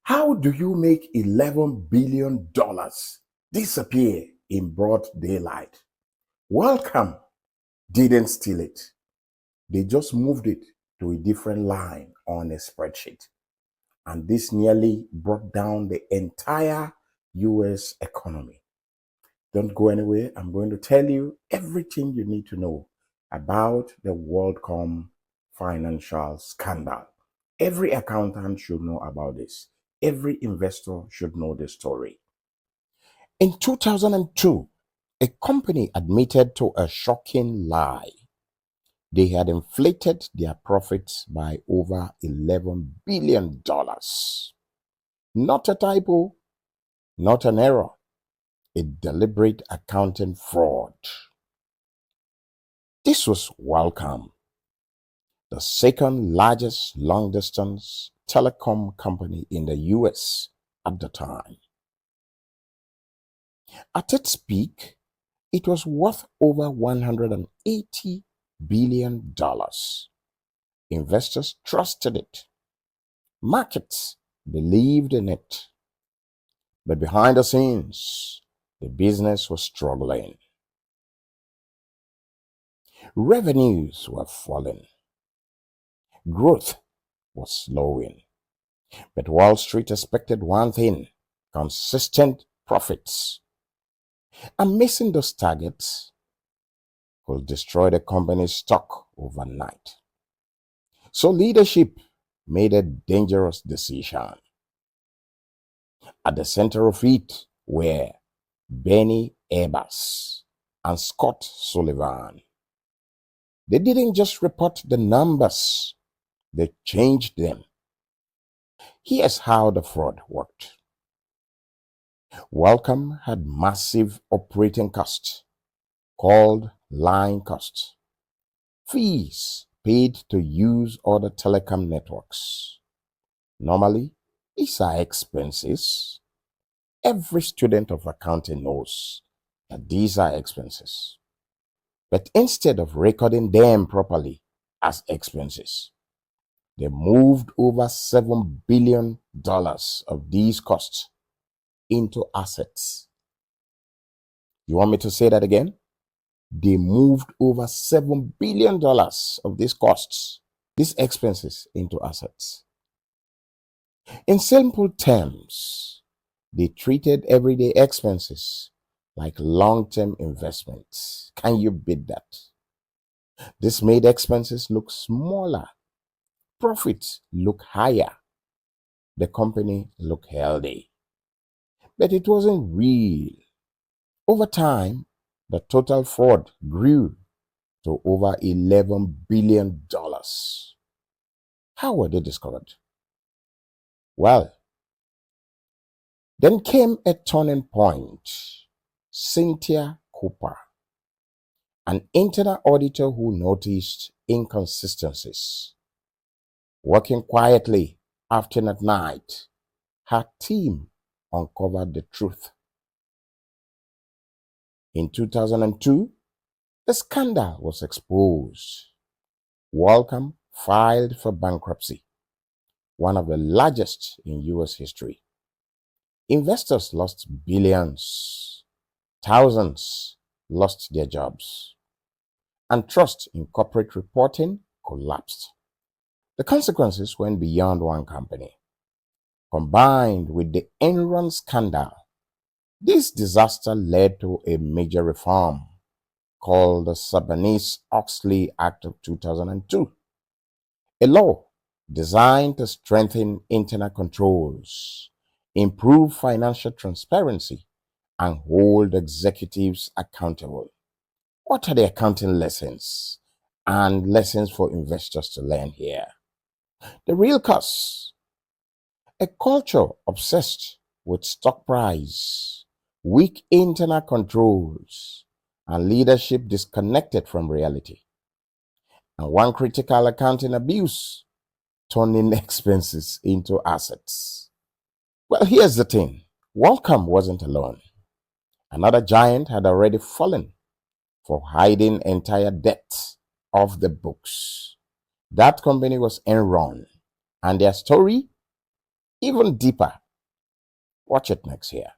How do you make $11 billion disappear in broad daylight? WorldCom didn't steal it. They just moved it to a different line on a spreadsheet. And this nearly brought down the entire US economy. Don't go anywhere. I'm going to tell you everything you need to know about the WorldCom financial scandal. Every accountant should know about this. Every investor should know the story. In 2002, a company admitted to a shocking lie. They had inflated their profits by over $11 billion. Not a typo, not an error, a deliberate accounting fraud. This was WorldCom, the second largest long-distance telecom company in the US at the time. At its peak, it was worth over $180 billion. Investors trusted it. Markets believed in it. But behind the scenes, the business was struggling. Revenues were falling. Growth was slowing. But Wall Street expected one thing: consistent profits. And missing those targets could destroy the company's stock overnight. So leadership made a dangerous decision. At the center of it were Benny Ebbers and Scott Sullivan. They didn't just report the numbers, they changed them. Here's how the fraud worked. WorldCom had massive operating costs called line costs, fees paid to use other telecom networks. Normally, these are expenses. Every student of accounting knows that these are expenses. But instead of recording them properly as expenses, they moved over $7 billion of these costs into assets. You want me to say that again? They moved over $7 billion of these costs, these expenses, into assets. In simple terms, they treated everyday expenses like long-term investments. Can you beat that? This made expenses look smaller, profits look higher, the company look healthy. But it wasn't real. Over time, the total fraud grew to over $11 billion. How were they discovered? Well, then came a turning point. Cynthia Cooper, an internal auditor who noticed inconsistencies. Working quietly after at night, her team uncovered the truth. In 2002, the scandal was exposed. WorldCom filed for bankruptcy, one of the largest in US history. Investors lost billions. Thousands lost their jobs. And trust in corporate reporting collapsed. The consequences went beyond one company. Combined with the Enron scandal, this disaster led to a major reform called the Sarbanes-Oxley Act of 2002, a law designed to strengthen internal controls, improve financial transparency, and hold executives accountable. What are the accounting lessons and lessons for investors to learn here? The real cause: a culture obsessed with stock price, weak internal controls, and leadership disconnected from reality. And one critical: accounting abuse, turning expenses into assets. Well, here's the thing. WorldCom wasn't alone. Another giant had already fallen for hiding entire debt off the books. That company was Enron, and their story, even deeper. Watch it next year.